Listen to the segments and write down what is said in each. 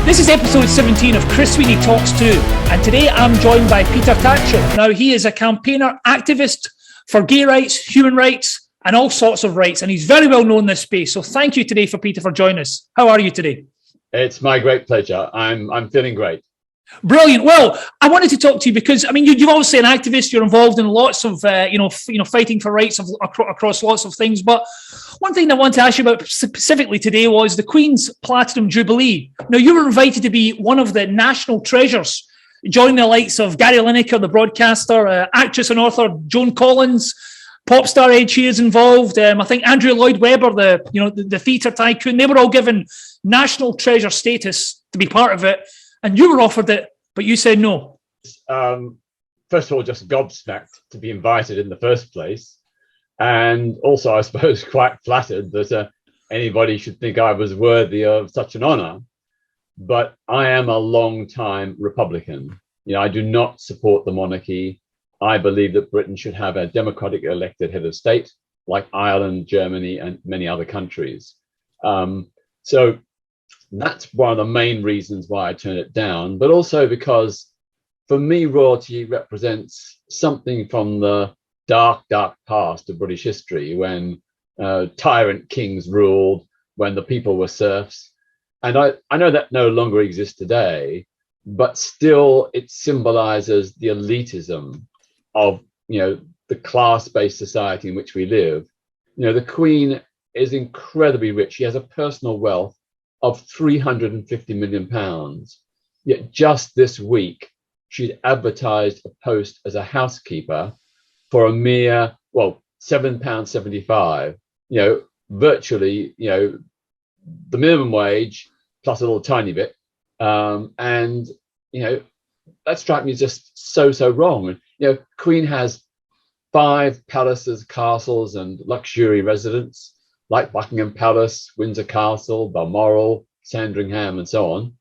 This is episode 17 of Chris Sweeney Talks To, and today I'm joined by Peter Tatchell. Now, he is a campaigner, activist for gay rights, human rights, and all sorts of rights, and he's very well known in this space. So thank you today for Peter for joining us. How are you today? It's my great pleasure. I'm feeling great. Brilliant. Well, I wanted to talk to you because, I mean, you're obviously an activist. You're involved in lots of, fighting for rights across lots of things. But one thing I wanted to ask you about specifically today was the Queen's Platinum Jubilee. Now, you were invited to be one of the national treasures, joining the likes of Gary Lineker, the broadcaster, actress and author Joan Collins, pop star Ed Sheeran's involved. I think Andrew Lloyd Webber, the theatre tycoon. They were all given national treasure status to be part of it. And you were offered it, but you said no. First of all, just gobsmacked to be invited in the first place. And also, I suppose, quite flattered that anybody should think I was worthy of such an honour. But I am a long-time Republican. I do not support the monarchy. I believe that Britain should have a democratically elected head of state, like Ireland, Germany, and many other countries. So that's one of the main reasons why I turned it down, but also because for me, royalty represents something from the dark, dark past of British history when tyrant kings ruled, when the people were serfs. And I know that no longer exists today, but still it symbolizes the elitism of, the class-based society in which we live. The Queen is incredibly rich. She has a personal wealth of £350 million. Yet just this week, she'd advertised a post as a housekeeper for a mere, £7.75, virtually, the minimum wage plus a little tiny bit. And that struck me as just so wrong. And, Queen has 5 palaces, castles, and luxury residences, like Buckingham Palace, Windsor Castle, Balmoral, Sandringham, and so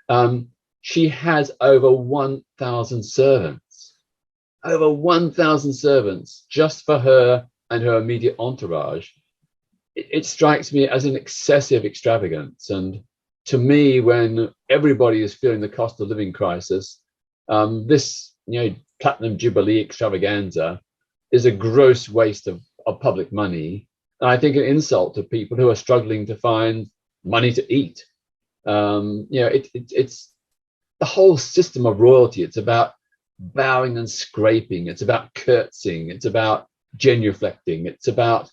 on. She has over 1,000 servants. Over 1,000 servants just for her and her immediate entourage. It strikes me as an excessive extravagance. And to me, when everybody is feeling the cost of living crisis, this Platinum Jubilee extravaganza is a gross waste of public money. And I think an insult to people who are struggling to find money to eat. It's the whole system of royalty. It's about bowing and scraping. It's about curtsying. It's about genuflecting. It's about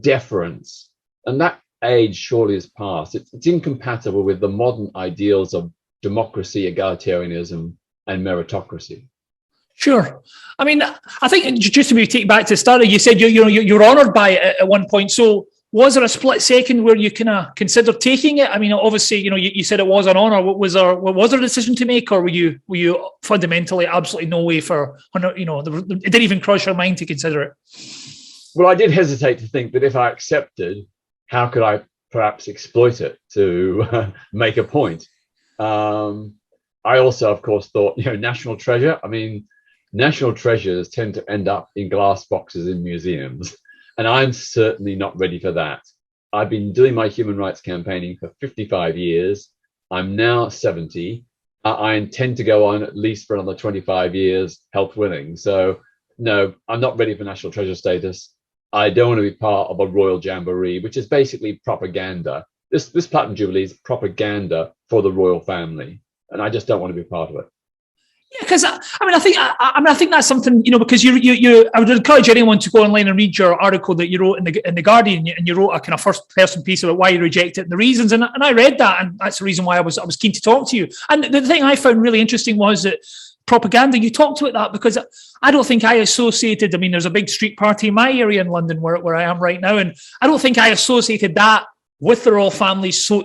deference. And that age surely is past. It's incompatible with the modern ideals of democracy, egalitarianism, and meritocracy. Sure. I mean, I think just to maybe take back to the start, you said you were honoured by it at one point. So was there a split second where you kind of considered taking it? I mean, obviously, you said it was an honour. Was there a decision to make, or were you fundamentally absolutely no way for, it didn't even cross your mind to consider it? Well, I did hesitate to think that if I accepted, how could I perhaps exploit it to make a point? I also, of course, thought, national treasure. I mean, national treasures tend to end up in glass boxes in museums, and I'm certainly not ready for that. I've been doing my human rights campaigning for 55 years. I'm now 70. I intend to go on at least for another 25 years, health willing. So no, I'm not ready for national treasure status. I don't want to be part of a royal jamboree, which is basically propaganda. This Platinum Jubilee is propaganda for the royal family, and I just don't want to be part of it. Yeah, because I think that's something, because I would encourage anyone to go online and read your article that you wrote in the Guardian, and you wrote a kind of first person piece about why you reject it and the reasons, and I read that, and that's the reason why I was keen to talk to you. And the thing I found really interesting was that propaganda, you talked about that, because I don't think I associated, there's a big street party in my area in London where I am right now, and I don't think I associated that with the royal family so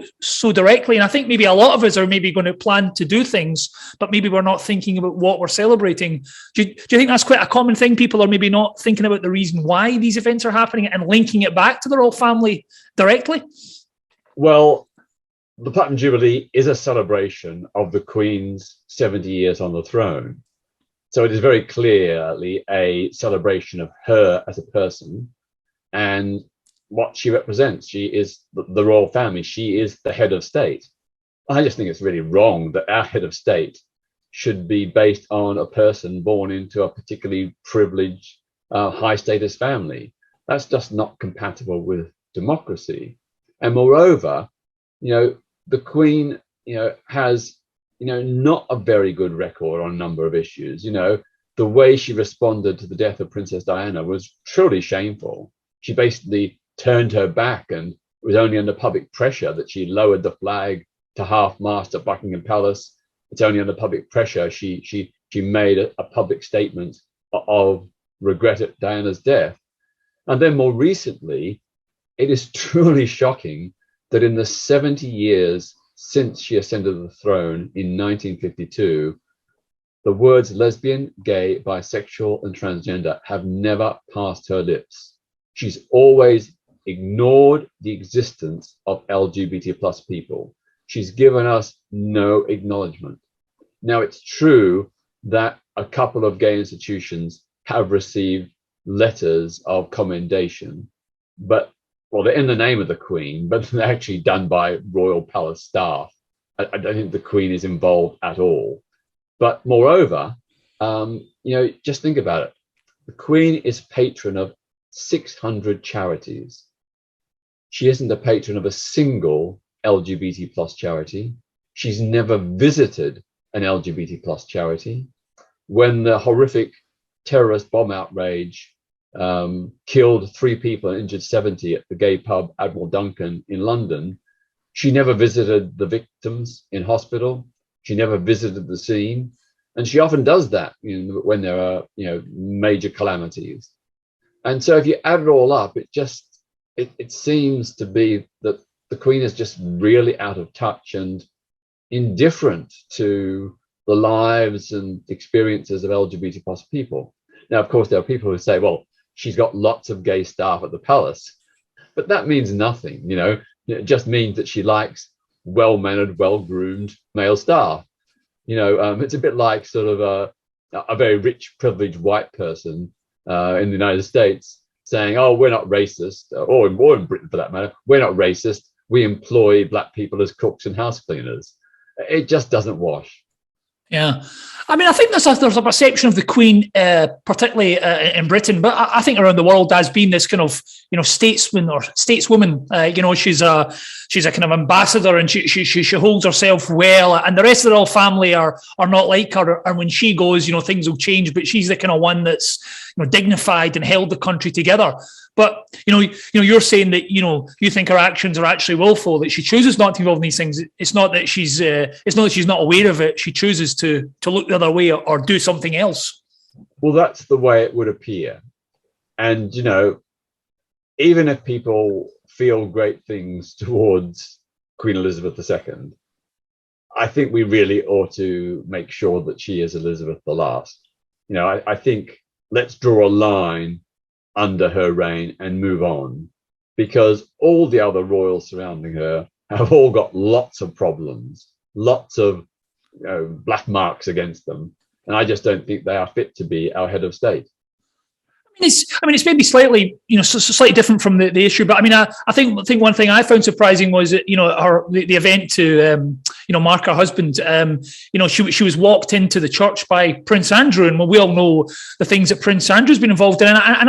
directly. And I think maybe a lot of us are maybe going to plan to do things, but maybe we're not thinking about what we're celebrating. Do you think that's quite a common thing? People are maybe not thinking about the reason why these events are happening and linking it back to the royal family directly? Well, the Platinum Jubilee is a celebration of the Queen's 70 years on the throne. So it is very clearly a celebration of her as a person and what she represents. She is the royal family. She is the head of state. I just think it's really wrong that our head of state should be based on a person born into a particularly privileged, high status family. That's just not compatible with democracy. And moreover, the Queen, has, not a very good record on a number of issues. The way she responded to the death of Princess Diana was truly shameful. She basically turned her back, and it was only under public pressure that she lowered the flag to half-mast at Buckingham Palace. It's only under public pressure she made a public statement of regret at Diana's death. And then more recently, it is truly shocking that in the 70 years since she ascended the throne in 1952, the words lesbian, gay, bisexual, and transgender have never passed her lips. She's always ignored the existence of LGBT plus people. She's given us no acknowledgement. Now, it's true that a couple of gay institutions have received letters of commendation, but, well, they're in the name of the Queen, but they're actually done by royal palace staff. I don't think the Queen is involved at all. But moreover, just think about it. The Queen is patron of 600 charities. She isn't a patron of a single LGBT plus charity. She's never visited an LGBT plus charity. When the horrific terrorist bomb outrage killed 3 people and injured 70 at the gay pub Admiral Duncan in London, she never visited the victims in hospital. She never visited the scene. And she often does that when there are major calamities. And so if you add it all up, it seems to be that the Queen is just really out of touch and indifferent to the lives and experiences of LGBT plus people. Now, of course, there are people who say, well, she's got lots of gay staff at the palace, but that means nothing. It just means that she likes well-mannered, well-groomed male staff. It's a bit like sort of a very rich, privileged white person in the United States saying, oh, we're not racist, or in Britain for that matter, we're not racist. We employ black people as cooks and house cleaners. It just doesn't wash. Yeah. I mean, I think there's a perception of the Queen, particularly in Britain, but I think around the world as being this kind of, statesman or stateswoman. She's a kind of ambassador, and she holds herself well, and the rest of the royal family are not like her. And when she goes, things will change. But she's the kind of one that's dignified and held the country together. But you're saying that you think her actions are actually willful, that she chooses not to involve in these things. It's not that she's not aware of it. She chooses to look the other way or do something else. Well, that's the way it would appear. And even if people feel great things towards Queen Elizabeth II, I think we really ought to make sure that she is Elizabeth the last. I think let's draw a line under her reign and move on, because all the other royals surrounding her have all got lots of problems, lots of black marks against them, and I just don't think they are fit to be our head of state. It's maybe slightly, slightly different from the issue, but I think one thing I found surprising was that, the event to, mark her husband, she was walked into the church by Prince Andrew, and we all know the things that Prince Andrew's been involved in, and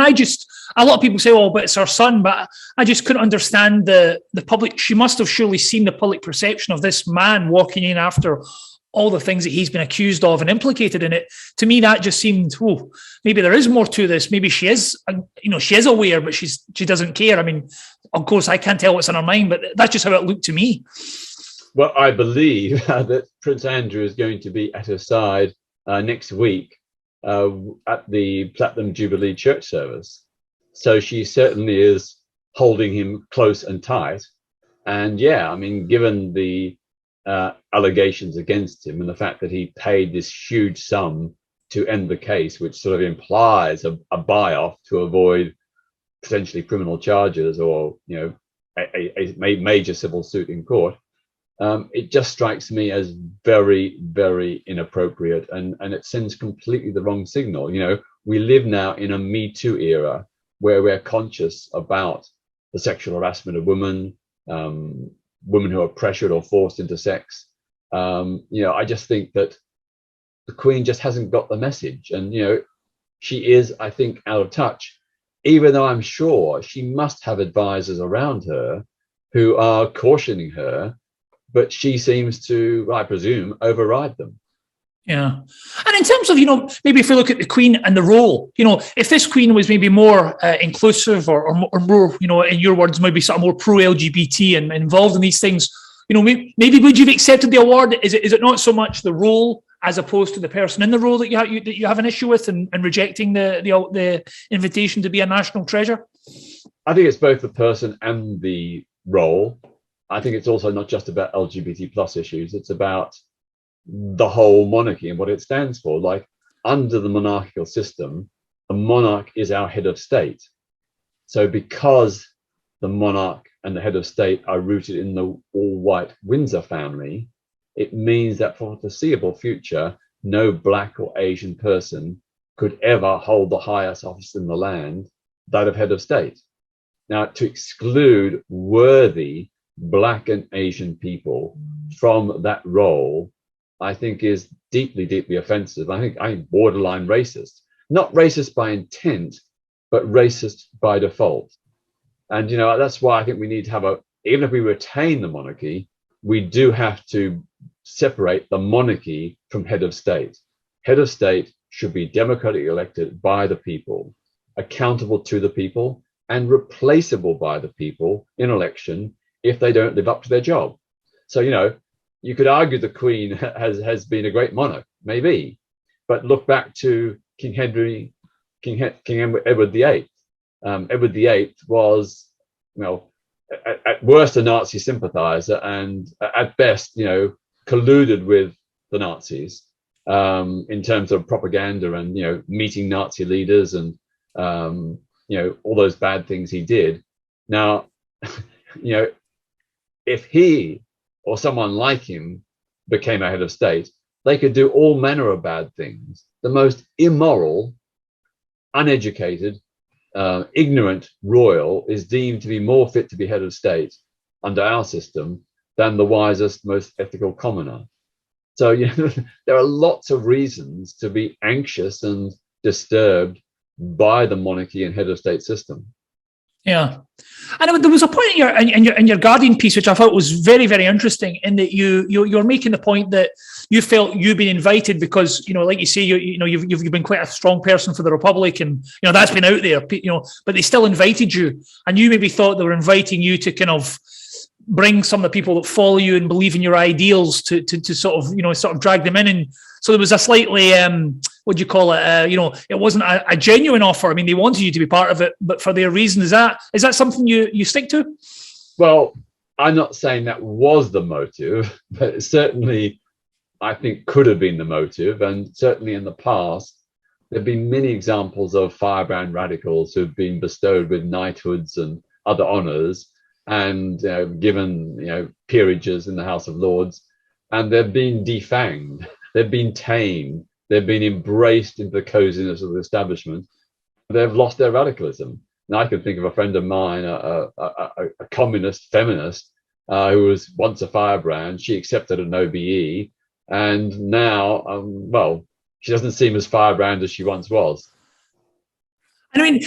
a lot of people say, oh, but it's her son, but I just couldn't understand the public. She must have surely seen the public perception of this man walking in after all the things that he's been accused of and implicated in it. To me, that just seemed, maybe there is more to this. Maybe she is, she is aware, but she doesn't care. Of course, I can't tell what's in her mind, but that's just how it looked to me. Well, I believe that Prince Andrew is going to be at her side next week at the Platinum Jubilee church service. So she certainly is holding him close and tight. And yeah, given the allegations against him and the fact that he paid this huge sum to end the case, which sort of implies a buy-off to avoid potentially criminal charges or a major civil suit in court, it just strikes me as very, very inappropriate, and it sends completely the wrong signal. We live now in a Me Too era where we're conscious about the sexual harassment of women, women who are pressured or forced into sex. I just think that the Queen just hasn't got the message, and she is, I think, out of touch, even though I'm sure she must have advisors around her who are cautioning her, but she seems to, I presume, override them. Yeah. And in terms of, maybe if we look at the Queen and the role, if this Queen was maybe more inclusive or more, in your words, maybe sort of more pro-LGBT and involved in these things, maybe would you have accepted the award? Is it not so much the role as opposed to the person in the role that you have an issue with and rejecting the invitation to be a national treasure? I think it's both the person and the role. I think it's also not just about LGBT plus issues. It's about the whole monarchy and what it stands for. Like, under the monarchical system, the monarch is our head of state. So because the monarch and the head of state are rooted in the all-white Windsor family, it means that for the foreseeable future, no Black or Asian person could ever hold the highest office in the land, that of head of state. Now, to exclude worthy Black and Asian people from that role, I think is deeply, deeply offensive. I think I'm borderline racist, not racist by intent, but racist by default. And, that's why I think we need to have even if we retain the monarchy, we do have to separate the monarchy from head of state. Head of state should be democratically elected by the people, accountable to the people, and replaceable by the people in election if they don't live up to their job. So, you could argue the Queen has been a great monarch, maybe, but look back to King Edward VIII. Edward VIII was, at worst a Nazi sympathizer, and at best, colluded with the Nazis in terms of propaganda and meeting Nazi leaders and all those bad things he did. Now, if he or someone like him became a head of state, they could do all manner of bad things. The most immoral, uneducated, ignorant royal is deemed to be more fit to be head of state under our system than the wisest, most ethical commoner. So there are lots of reasons to be anxious and disturbed by the monarchy and head of state system. Yeah. And there was a point in your Guardian piece, which I thought was very, very interesting, in that you're making the point that you felt you've been invited because, like you say, you've been quite a strong person for the Republic, and, that's been out there, but they still invited you, and you maybe thought they were inviting you to kind of bring some of the people that follow you and believe in your ideals to sort of drag them in. And so there was a slightly, what do you call it? It wasn't a genuine offer. I mean, they wanted you to be part of it, but for their reason. Is that something you stick to? Well, I'm not saying that was the motive, but certainly I think could have been the motive. And certainly in the past, there have been many examples of firebrand radicals who've been bestowed with knighthoods and other honors and given peerages in the House of Lords, and they've been defanged, they've been tamed, they've been embraced into the coziness of the establishment. They've lost their radicalism. And I can think of a friend of mine, a communist feminist, who was once a firebrand. She accepted an OBE, and now, she doesn't seem as firebrand as she once was. And I mean,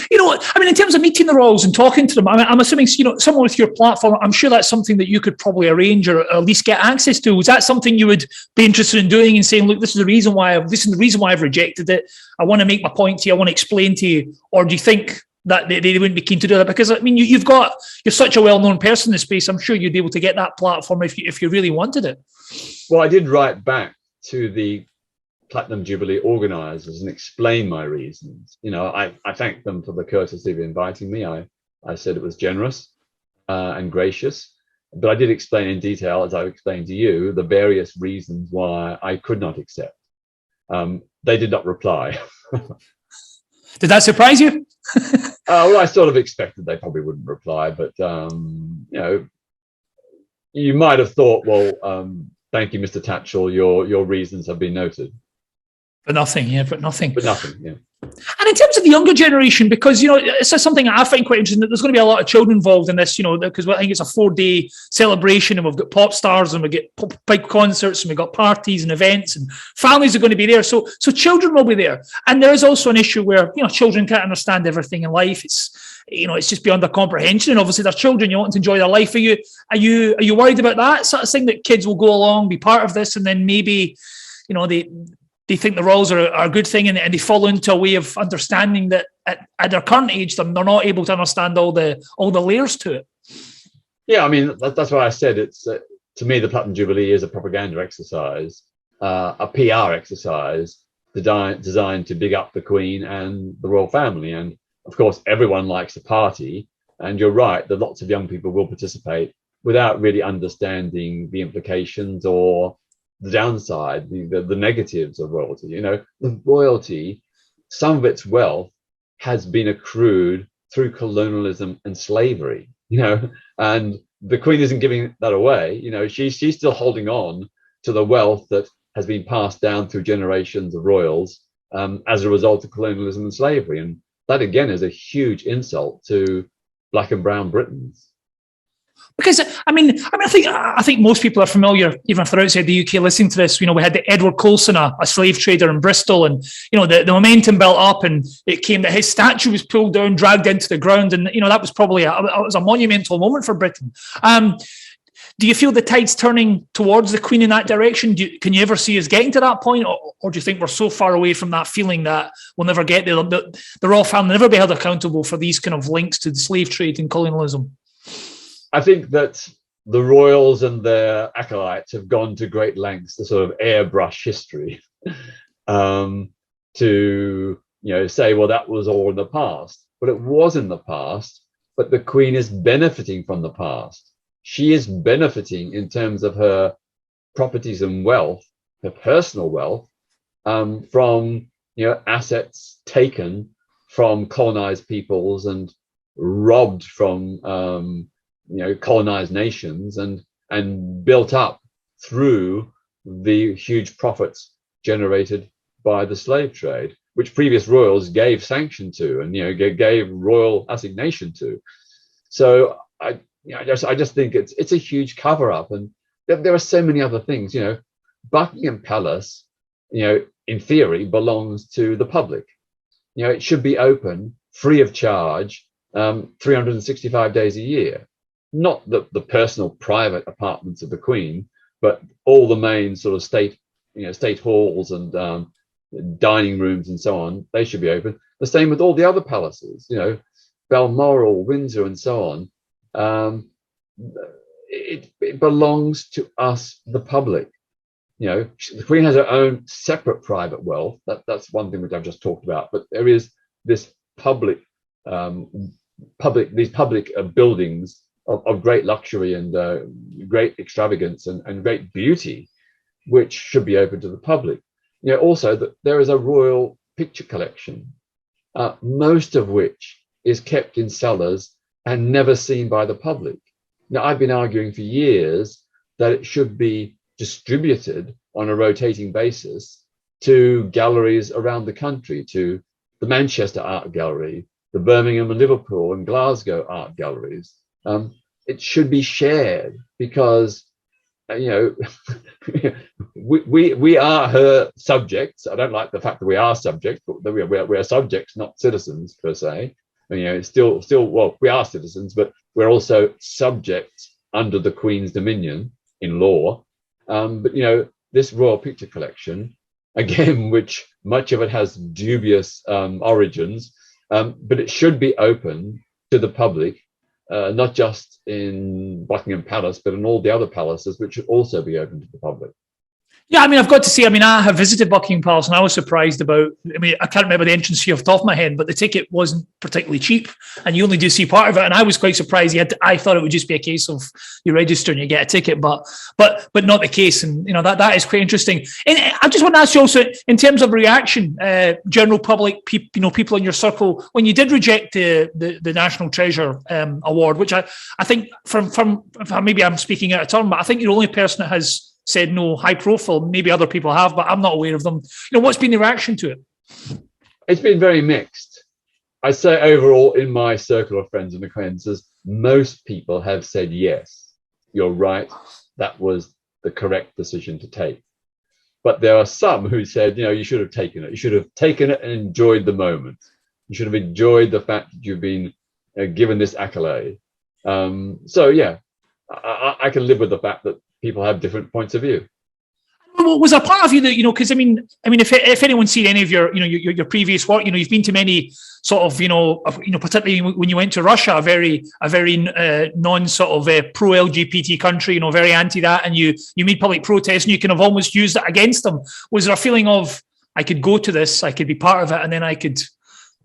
in terms of meeting the royals and talking to them, I'm assuming, someone with your platform, I'm sure that's something that you could probably arrange or at least get access to. Was that something you would be interested in doing and saying, look, this is the reason why I've rejected it. I want to make my point to you. I want to explain to you. Or do you think that they wouldn't be keen to do that? Because, I mean, you're such a well-known person in the space. I'm sure you'd be able to get that platform if you really wanted it. Well, I did write back to the Platinum Jubilee organisers and explain my reasons. I thanked them for the courtesy of inviting me. I said it was generous and gracious, but I did explain in detail, as I explained to you, the various reasons why I could not accept. They did not reply. Did that surprise you? Well, I sort of expected they probably wouldn't reply, but you might have thought, well, thank you, Mr. Tatchell, your reasons have been noted. But nothing, yeah, but nothing. But nothing, yeah. And in terms of the younger generation, because, it's something I find quite interesting, that there's going to be a lot of children involved in this, because I think it's a 4-day celebration, and we've got pop stars, and we get big concerts, and we've got parties and events, and families are going to be there. So children will be there. And there is also an issue where, children can't understand everything in life. It's just beyond their comprehension. And obviously they're children, you want to enjoy their life. Are you worried about that sort of thing, that kids will go along, be part of this, and then maybe, they think the royals are a good thing, and they fall into a way of understanding that at their current age, they're not able to understand all the layers to it? Yeah, I mean, that's why I said it's, to me, the Platinum Jubilee is a propaganda exercise, a PR exercise designed to big up the Queen and the royal family. And of course, everyone likes a party. And you're right that lots of young people will participate without really understanding the implications or the downside, the negatives of royalty. The royalty, some of its wealth has been accrued through colonialism and slavery, and the Queen isn't giving that away. She's still holding on to the wealth that has been passed down through generations of royals as a result of colonialism and slavery. And that again is a huge insult to Black and brown Britons. Because I think most people are familiar, even if they're outside the UK listening to this. We had the Edward Colson, a slave trader in Bristol, and the momentum built up, and it came that his statue was pulled down, dragged into the ground, and that was probably it was a monumental moment for Britain. Do you feel the tide's turning towards the Queen in that direction? Can you ever see us getting to that point, or do you think we're so far away from that feeling that we'll never get there? The royal family will never be held accountable for these kind of links to the slave trade and colonialism? I think that the royals and their acolytes have gone to great lengths to sort of airbrush history to say, well, that was all in the past. But it was in the past, but the Queen is benefiting from the past. She is benefiting in terms of her properties and wealth, her personal wealth, from assets taken from colonized peoples and robbed from colonized nations and built up through the huge profits generated by the slave trade, which previous royals gave sanction to and gave royal assignation to. So I just think it's a huge cover up, and there are so many other things. Buckingham Palace, in theory, belongs to the public. It should be open free of charge 365 days a year. Not the personal private apartments of the Queen, but all the main sort of state halls and dining rooms and so on. They should be open. The same with all the other palaces, Balmoral, Windsor, and so on. It belongs to us, the public. The Queen has her own separate private wealth. That's one thing which I've just talked about. But there is this public buildings of great luxury and great extravagance and great beauty, which should be open to the public. Also that there is a royal picture collection, most of which is kept in cellars and never seen by the public. Now, I've been arguing for years that it should be distributed on a rotating basis to galleries around the country, to the Manchester Art Gallery, the Birmingham and Liverpool and Glasgow art galleries. It should be shared because, we are her subjects. I don't like the fact that we are subjects, but we are subjects, not citizens per se. It's still, well, we are citizens, but we're also subjects under the Queen's dominion in law. But this royal picture collection, again, which much of it has dubious origins, but it should be open to the public, not just in Buckingham Palace, but in all the other palaces, which should also be open to the public. Yeah, I've got to say, I have visited Buckingham Palace, and I was surprised about, I can't remember the entrance fee off the top of my head, but the ticket wasn't particularly cheap, and you only do see part of it, and I was quite surprised. I thought it would just be a case of you register and you get a ticket, but not the case, and that is quite interesting. And I just want to ask you also, in terms of reaction, general public, people in your circle, when you did reject the National Treasure Award, which I think from maybe I'm speaking out of turn, but I think you're the only person that has said no, high profile. Maybe other people have, but I'm not aware of them. What's been the reaction to it? It's been very mixed. I say overall, in my circle of friends and acquaintances, most people have said yes, you're right, that was the correct decision to take. But there are some who said, you should have taken it. You should have taken it and enjoyed the moment. You should have enjoyed the fact that you've been given this accolade. So yeah, I can live with the fact that people have different points of view. Well, was a part of you that, because if anyone's seen any of your previous work, you've been to many sort of, particularly when you went to Russia, a very non sort of pro LGBT country, very anti that, and you made public protests, and you kind of almost used it against them. Was there a feeling of, I could go to this, I could be part of it, and then I could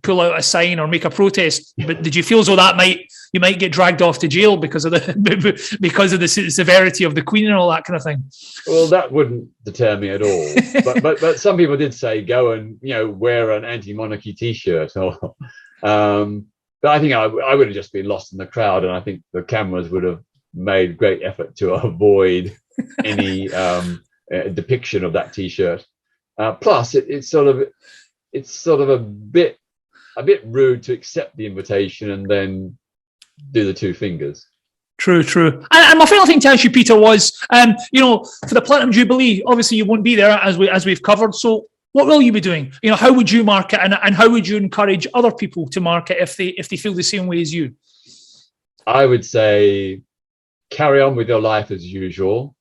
pull out a sign or make a protest? But did you feel as though you might get dragged off to jail because of the severity of the Queen and all that kind of thing? Well, that wouldn't deter me at all. but some people did say go and wear an anti-monarchy T-shirt. Or, but I think I would have just been lost in the crowd, and I think the cameras would have made great effort to avoid any depiction of that T-shirt. Plus, it's sort of a bit rude to accept the invitation and then do the two fingers. True. And my final thing to ask you, Peter, was, for the Platinum Jubilee, obviously you won't be there as we've covered. So what will you be doing? How would you market, and how would you encourage other people to market if they feel the same way as you? I would say carry on with your life as usual.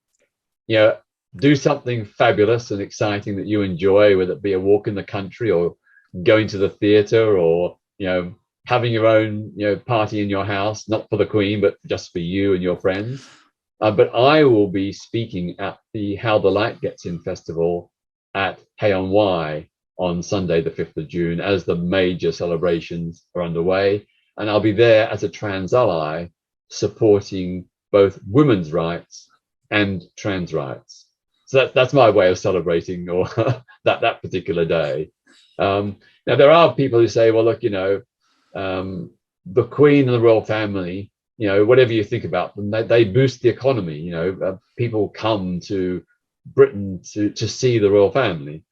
Do something fabulous and exciting that you enjoy, whether it be a walk in the country or going to the theatre, or having your own party in your house, not for the Queen but just for you and your friends. But I will be speaking at the How the Light Gets In festival at Hay-on-Wye on Sunday the 5th of June as the major celebrations are underway, and I'll be there as a trans ally supporting both women's rights and trans rights. So that's my way of celebrating or that particular day. Now, there are people who say, well, look, the Queen and the royal family, whatever you think about them, they boost the economy. People come to Britain to see the royal family.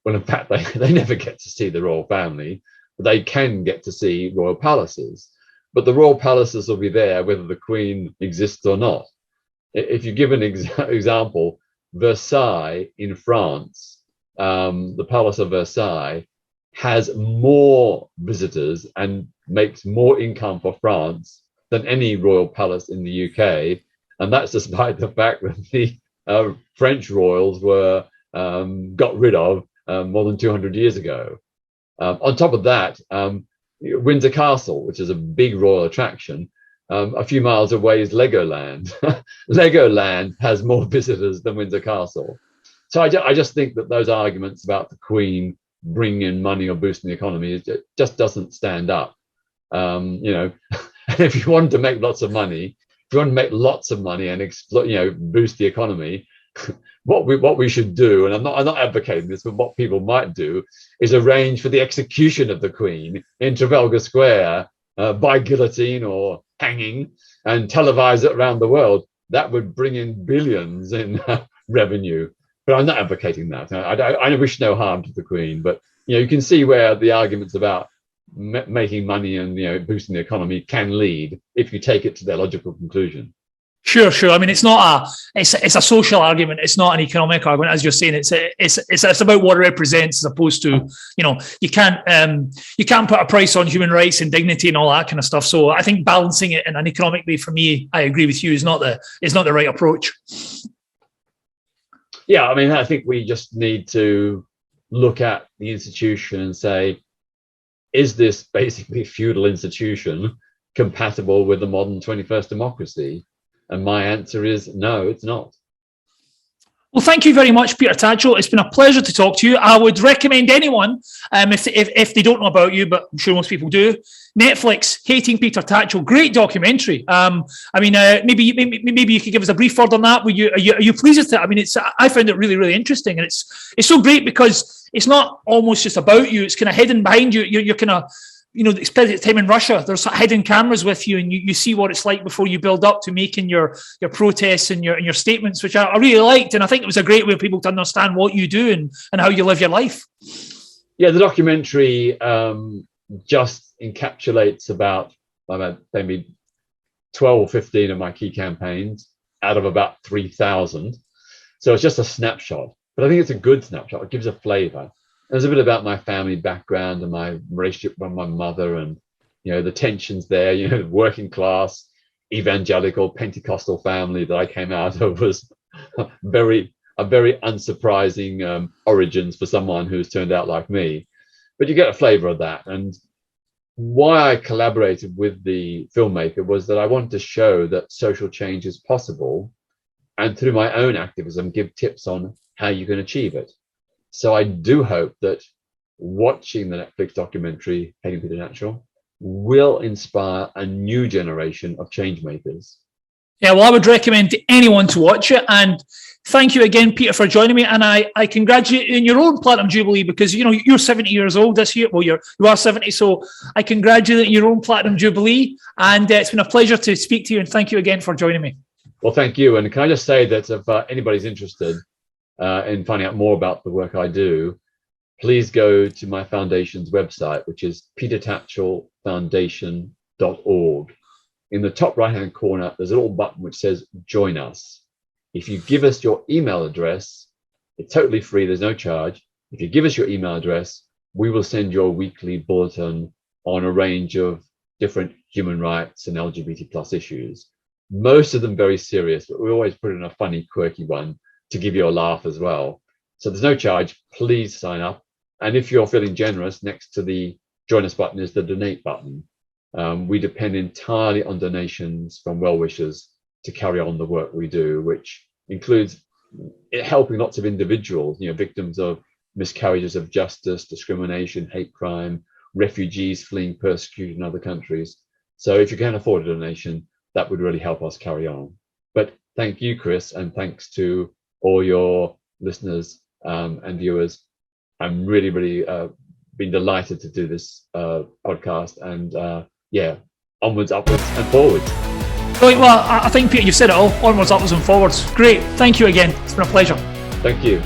Well, in fact, they never get to see the royal family, but they can get to see royal palaces. But the royal palaces will be there whether the Queen exists or not. If you give an example, Versailles in France, the Palace of Versailles has more visitors and makes more income for France than any royal palace in the UK. And that's despite the fact that the French royals were got rid of more than 200 years ago. On top of that, Windsor Castle, which is a big royal attraction, a few miles away is Legoland. Legoland has more visitors than Windsor Castle. So I just think that those arguments about the Queen bringing in money or boosting the economy, it just doesn't stand up. If you want to make lots of money, and boost the economy, what we should do, and I'm not advocating this, but what people might do is arrange for the execution of the Queen in Trafalgar Square by guillotine or hanging, and televise it around the world. That would bring in billions in revenue. But I'm not advocating that. I wish no harm to the Queen, but you can see where the arguments about making money and boosting the economy can lead if you take it to their logical conclusion. Sure. I mean, it's a social argument. It's not an economic argument, as you're saying. It's about what it represents, as opposed to you can't put a price on human rights and dignity and all that kind of stuff. So I think balancing it in an economic way, for me, I agree with you, is not the right approach. Yeah, I mean, I think we just need to look at the institution and say, is this basically feudal institution compatible with the modern 21st democracy? And my answer is no, it's not. Well, thank you very much, Peter Tatchell. It's been a pleasure to talk to you. I would recommend anyone, if they don't know about you, but I'm sure most people do, Netflix, Hating Peter Tatchell, great documentary. Maybe you could give us a brief word on that. Are you pleased with it? I mean, I found it really, really interesting, and it's so great because it's not almost just about you. It's kind of hidden behind you. You're kind of especially at the time in Russia, there's hidden cameras with you, and you see what it's like before you build up to making your protests and your statements, which I really liked. And I think it was a great way for people to understand what you do and how you live your life. Yeah, the documentary just encapsulates about maybe 12 or 15 of my key campaigns out of about 3,000. So it's just a snapshot, but I think it's a good snapshot. It gives a flavor. There's a bit about my family background and my relationship with my mother, and the tensions there. Working class, evangelical, Pentecostal family that I came out of was a very unsurprising origins for someone who's turned out like me. But you get a flavor of that. And why I collaborated with the filmmaker was that I wanted to show that social change is possible, and through my own activism, give tips on how you can achieve it. So I do hope that watching the Netflix documentary, Hating Peter Tatchell, will inspire a new generation of change makers. Yeah, well, I would recommend to anyone to watch it. And thank you again, Peter, for joining me. And I congratulate you in your own Platinum Jubilee, because, you're 70 years old this year. Well, you are 70. So I congratulate your own Platinum Jubilee. And it's been a pleasure to speak to you. And thank you again for joining me. Well, thank you. And can I just say that if anybody's interested in finding out more about the work I do, please go to my foundation's website, which is petertatchellfoundation.org. In the top right-hand corner, there's a little button which says Join Us. If you give us your email address, it's totally free, there's no charge. If you give us your email address, we will send you a weekly bulletin on a range of different human rights and LGBT plus issues. Most of them very serious, but we always put in a funny, quirky one to give you a laugh as well. So there's no charge. Please sign up. And if you're feeling generous, next to the Join Us button is the Donate button. We depend entirely on donations from well-wishers to carry on the work we do, which includes helping lots of individuals, victims of miscarriages of justice, discrimination, hate crime, refugees fleeing persecution in other countries. So if you can afford a donation, that would really help us carry on. But thank you, Chris, and thanks to all your listeners and viewers. I'm really been delighted to do this podcast, and onwards, upwards and forwards. Well, I think, Peter, you've said it all. Onwards, upwards and forwards. Great. Thank you again. It's been a pleasure. Thank you.